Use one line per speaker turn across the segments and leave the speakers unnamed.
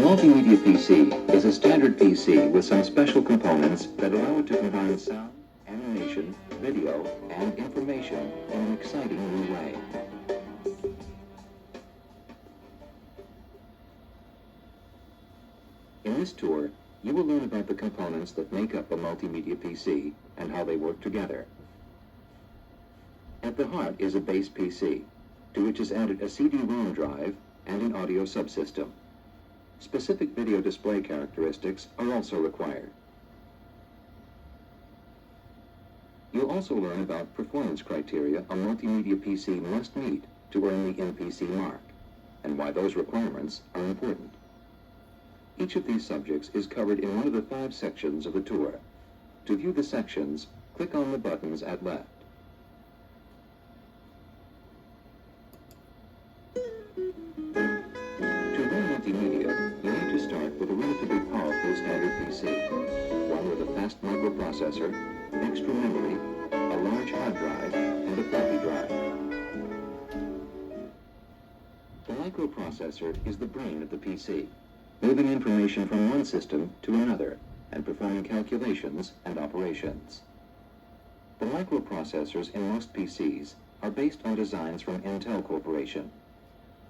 multimedia PC is a standard PC with some special components that allow it to combine sound, animation, video, and information in an exciting new way. In this tour, you will learn about the components that make up a multimedia PC and how they work together. At the heart is a base PC, to which is added a CD-ROM drive and an audio subsystem. Specific video display characteristics are also required. You'll also learn about performance criteria a multimedia PC must meet to earn the NPC mark, and why those requirements are important. Each of these subjects is covered in one of the 5 sections of the tour. To view the sections, click on the buttons at left. To learn multimedia, you need to start with a relatively powerful standard PC, one with a fast microprocessor, extra memory, a large hard drive, and a floppy drive. The microprocessor is the brain of the PC, moving information from one system to another and performing calculations and operations. The microprocessors in most PCs are based on designs from Intel Corporation.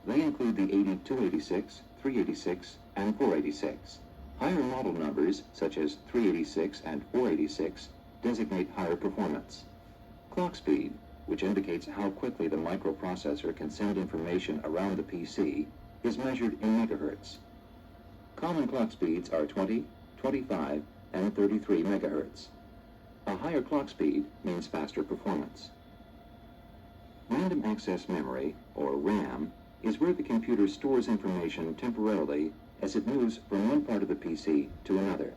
They include the 8286, 386, and 486. Higher model numbers, such as 386 and 486, designate higher performance. Clock speed, which indicates how quickly the microprocessor can send information around the PC, is measured in megahertz. Common clock speeds are 20, 25, and 33 megahertz. A higher clock speed means faster performance. Random access memory, or RAM, is where the computer stores information temporarily as it moves from one part of the PC to another.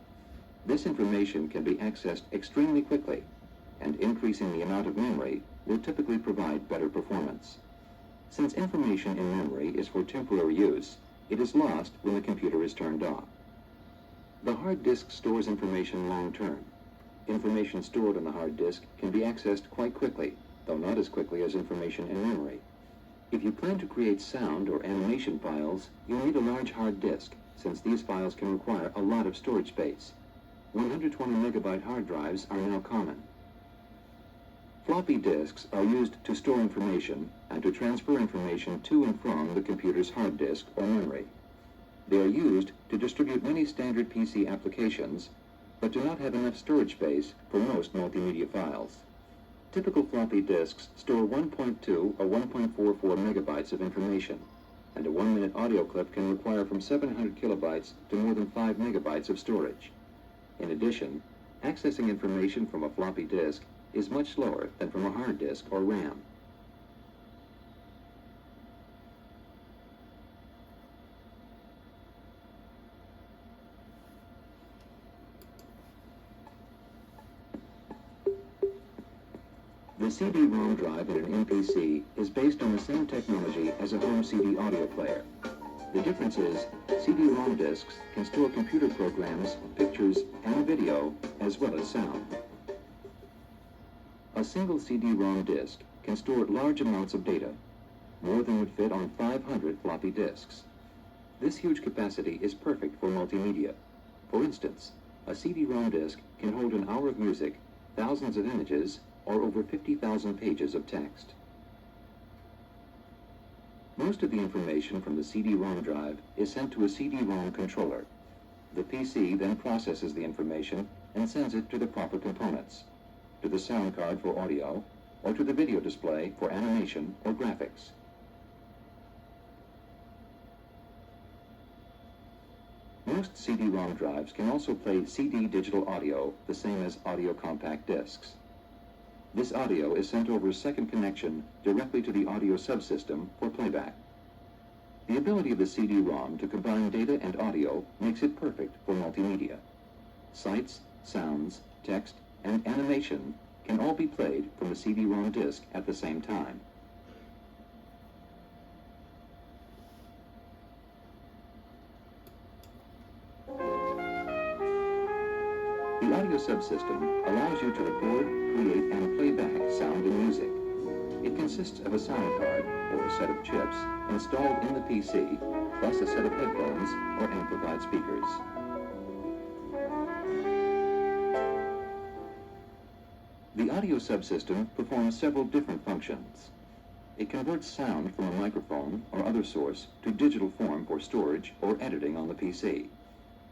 This information can be accessed extremely quickly, and increasing the amount of memory will typically provide better performance. Since information in memory is for temporary use, it is lost when the computer is turned off. The hard disk stores information long-term. Information stored on the hard disk can be accessed quite quickly, though not as quickly as information in memory. If you plan to create sound or animation files, you'll need a large hard disk, since these files can require a lot of storage space. 120 megabyte hard drives are now common. Floppy disks are used to store information and to transfer information to and from the computer's hard disk or memory. They are used to distribute many standard PC applications, but do not have enough storage space for most multimedia files. Typical floppy disks store 1.2 or 1.44 megabytes of information, and a 1-minute audio clip can require from 700 kilobytes to more than 5 megabytes of storage. In addition, accessing information from a floppy disk is much slower than from a hard disk or RAM. The CD-ROM drive in an MPC is based on the same technology as a home CD audio player. The difference is, CD-ROM disks can store computer programs, pictures, and video, as well as sound. A single CD-ROM disk can store large amounts of data, more than would fit on 500 floppy disks. This huge capacity is perfect for multimedia. For instance, a CD-ROM disk can hold an hour of music, thousands of images, or over 50,000 pages of text. Most of the information from the CD-ROM drive is sent to a CD-ROM controller. The PC then processes the information and sends it to the proper components, to the sound card for audio, or to the video display for animation or graphics. Most CD-ROM drives can also play CD digital audio, the same as audio compact discs. This audio is sent over a second connection directly to the audio subsystem for playback. The ability of the CD-ROM to combine data and audio makes it perfect for multimedia. Sights, sounds, text, and animation can all be played from the CD-ROM disc at the same time. The audio subsystem allows you to record, create, and play back sound and music. It consists of a sound card, or a set of chips installed in the PC, plus a set of headphones or amplified speakers. The audio subsystem performs several different functions. It converts sound from a microphone or other source to digital form for storage or editing on the PC.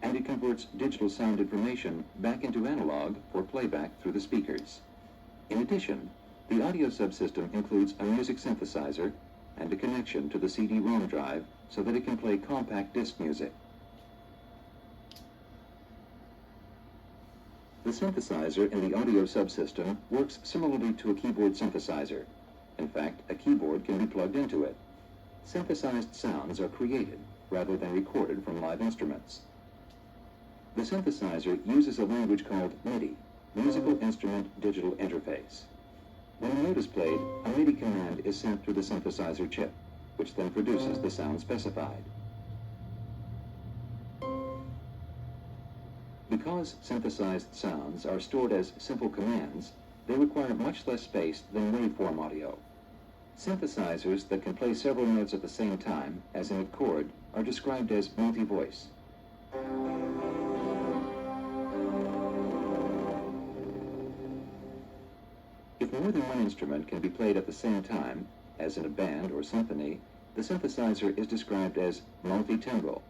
And it converts digital sound information back into analog for playback through the speakers. In addition, the audio subsystem includes a music synthesizer and a connection to the CD-ROM drive so that it can play compact disc music. The synthesizer in the audio subsystem works similarly to a keyboard synthesizer. In fact, a keyboard can be plugged into it. Synthesized sounds are created rather than recorded from live instruments. The synthesizer uses a language called MIDI, Musical Instrument Digital Interface. When a note is played, a MIDI command is sent through the synthesizer chip, which then produces the sound specified. Because synthesized sounds are stored as simple commands, they require much less space than waveform audio. Synthesizers that can play several notes at the same time, as in a chord, are described as multi-voice. If more than one instrument can be played at the same time, as in a band or symphony, the synthesizer is described as multi-timbral.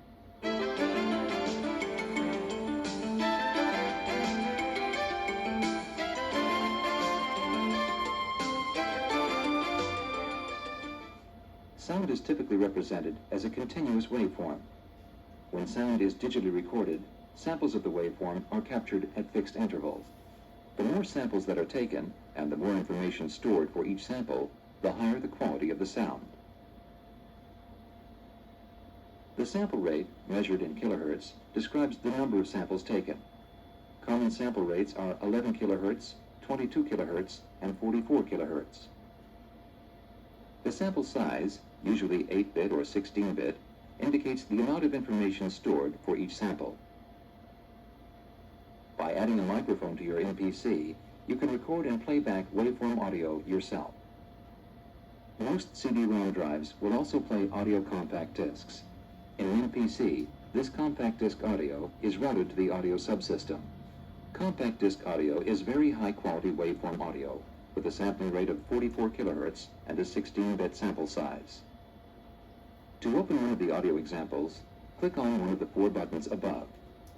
Sound is typically represented as a continuous waveform. When sound is digitally recorded, samples of the waveform are captured at fixed intervals. The more samples that are taken, and the more information stored for each sample, the higher the quality of the sound. The sample rate, measured in kilohertz, describes the number of samples taken. Common sample rates are 11 kilohertz, 22 kilohertz, and 44 kilohertz. The sample size, usually 8-bit or 16-bit, indicates the amount of information stored for each sample. By adding a microphone to your MPC, you can record and play back waveform audio yourself. Most CD-ROM drives will also play audio compact discs. In an MPC, this compact disc audio is routed to the audio subsystem. Compact disc audio is very high-quality waveform audio, with a sampling rate of 44 kilohertz and a 16-bit sample size. To open one of the audio examples, click on one of the 4 buttons above.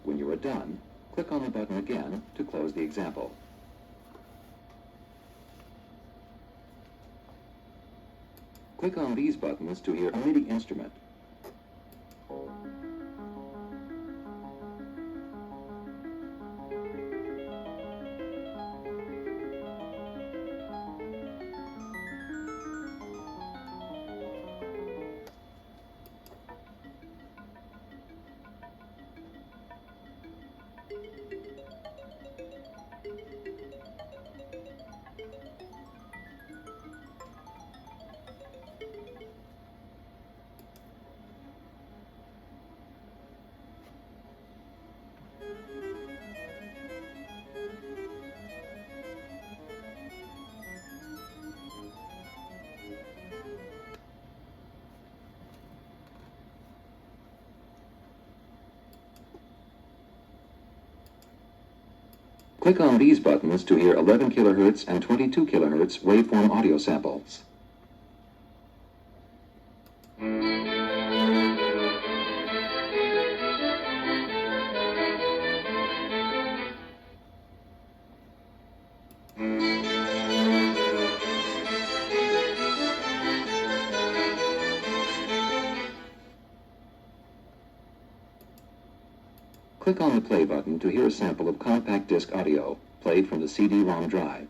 When you are done, click on the button again to close the example. Click on these buttons to hear a MIDI instrument. Click on these buttons to hear 11 kilohertz and 22 kilohertz waveform audio samples. Click on the play button to hear a sample of compact disc audio played from the CD-ROM drive.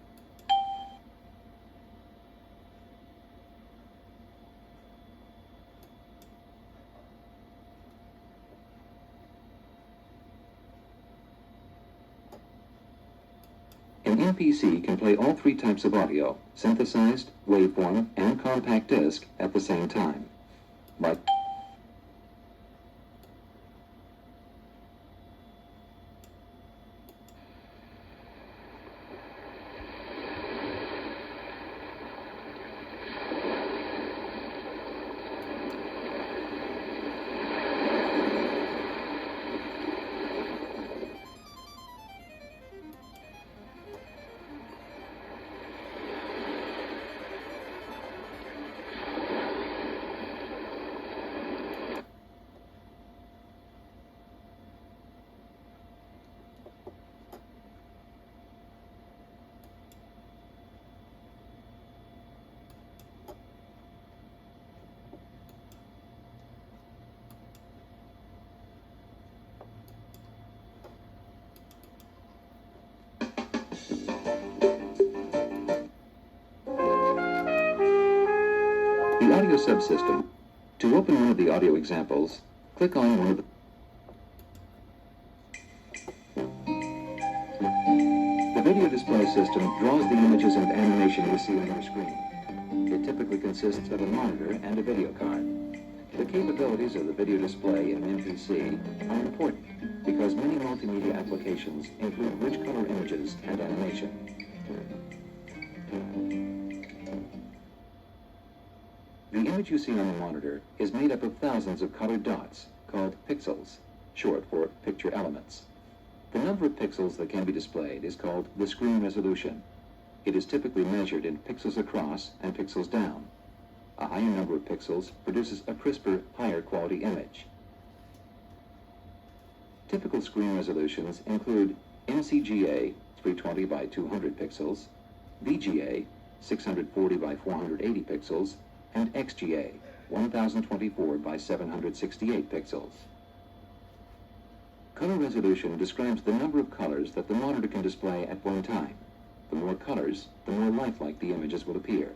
An MPC can play all 3 types of audio, synthesized, waveform, and compact disc at the same time. Like subsystem. To open one of the audio examples, click on one of the... The video display system draws the images and animation you see on your screen. It typically consists of a monitor and a video card. The capabilities of the video display in an MPC are important because many multimedia applications include rich color images and animation. The image you see on the monitor is made up of thousands of colored dots, called pixels, short for picture elements. The number of pixels that can be displayed is called the screen resolution. It is typically measured in pixels across and pixels down. A higher number of pixels produces a crisper, higher quality image. Typical screen resolutions include MCGA 320 by 200 pixels, VGA 640 by 480 pixels, and XGA 1024 by 768 pixels. Color resolution describes the number of colors that the monitor can display at one time. The more colors, the more lifelike the images will appear.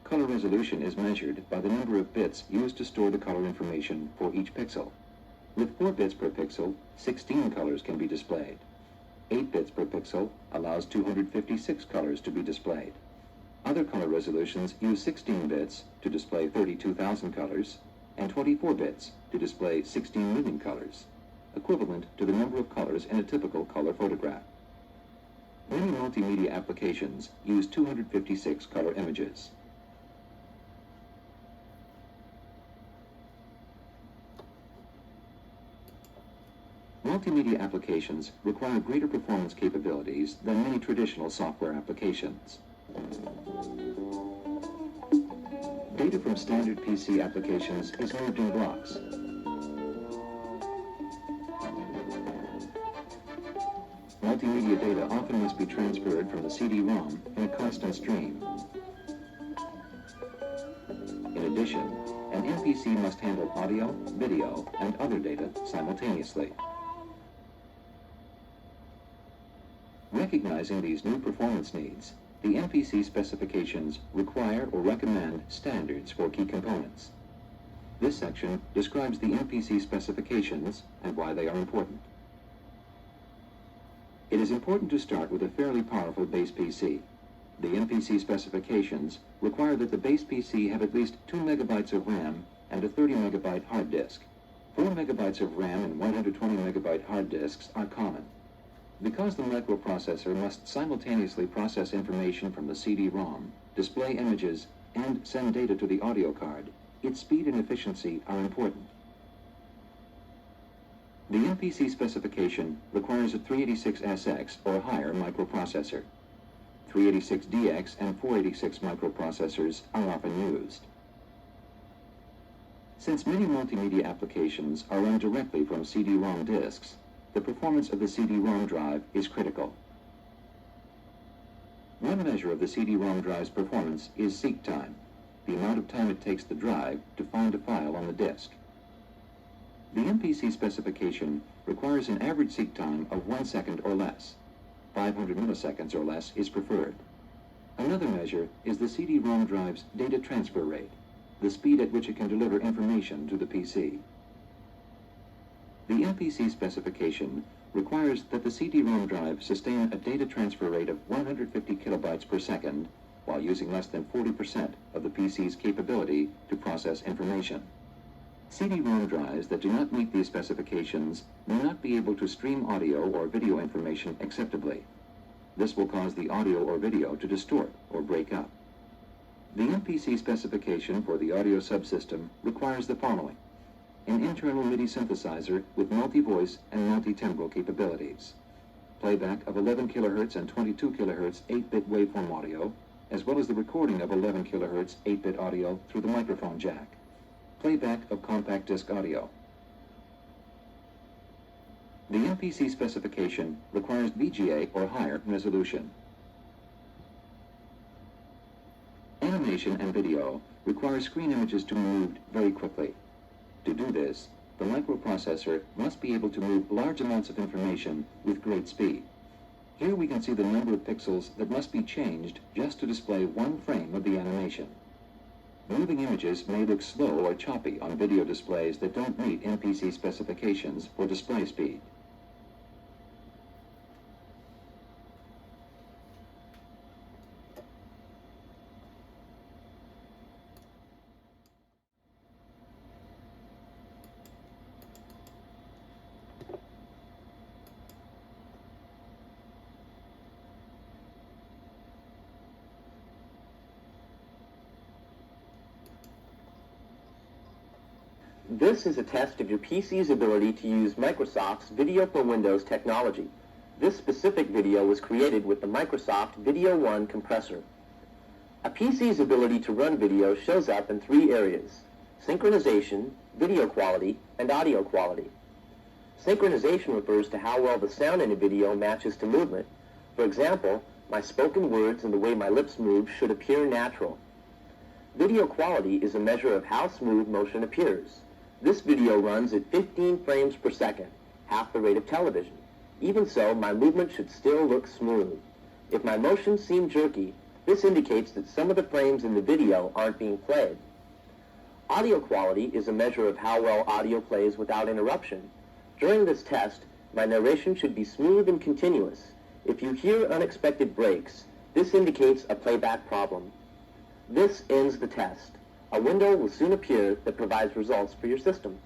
Color resolution is measured by the number of bits used to store the color information for each pixel. With 4 bits per pixel, 16 colors can be displayed. 8 bits per pixel allows 256 colors to be displayed. Other color resolutions use 16 bits to display 32,000 colors and 24 bits to display 16 million colors, equivalent to the number of colors in a typical color photograph. Many multimedia applications use 256 color images. Multimedia applications require greater performance capabilities than many traditional software applications. Data from standard PC applications is moved in blocks. Multimedia data often must be transferred from the CD-ROM in a constant stream. In addition, an MPC must handle audio, video, and other data simultaneously. Recognizing these new performance needs, the MPC specifications require or recommend standards for key components. This section describes the MPC specifications and why they are important. It is important to start with a fairly powerful base PC. The MPC specifications require that the base PC have at least 2 megabytes of RAM and a 30 megabyte hard disk. 4 megabytes of RAM and 120 megabyte hard disks are common. Because the microprocessor must simultaneously process information from the CD-ROM, display images, and send data to the audio card, its speed and efficiency are important. The MPC specification requires a 386SX or higher microprocessor. 386DX and 486 microprocessors are often used. Since many multimedia applications are run directly from CD-ROM disks, the performance of the CD-ROM drive is critical. One measure of the CD-ROM drive's performance is seek time, the amount of time it takes the drive to find a file on the disk. The MPC specification requires an average seek time of 1 second or less. 500 milliseconds or less is preferred. Another measure is the CD-ROM drive's data transfer rate, the speed at which it can deliver information to the PC. The MPC specification requires that the CD-ROM drive sustain a data transfer rate of 150 kilobytes per second while using less than 40% of the PC's capability to process information. CD-ROM drives that do not meet these specifications may not be able to stream audio or video information acceptably. This will cause the audio or video to distort or break up. The MPC specification for the audio subsystem requires the following: an internal MIDI synthesizer with multi-voice and multi-timbral capabilities, playback of 11 kHz and 22 kHz 8-bit waveform audio, as well as the recording of 11 kHz 8-bit audio through the microphone jack, playback of compact disc audio. The MPC specification requires VGA or higher resolution. Animation and video require screen images to be moved very quickly. To do this, the microprocessor must be able to move large amounts of information with great speed. Here we can see the number of pixels that must be changed just to display one frame of the animation. Moving images may look slow or choppy on video displays that don't meet MPC specifications for display speed.
This is a test of your PC's ability to use Microsoft's Video for Windows technology. This specific video was created with the Microsoft Video 1 compressor. A PC's ability to run video shows up in three areas: synchronization, video quality, and audio quality. Synchronization refers to how well the sound in a video matches to movement. For example, my spoken words and the way my lips move should appear natural. Video quality is a measure of how smooth motion appears. This video runs at 15 frames per second, half the rate of television. Even so, my movement should still look smooth. If my motions seem jerky, this indicates that some of the frames in the video aren't being played. Audio quality is a measure of how well audio plays without interruption. During this test, my narration should be smooth and continuous. If you hear unexpected breaks, this indicates a playback problem. This ends the test. A window will soon appear that provides results for your system.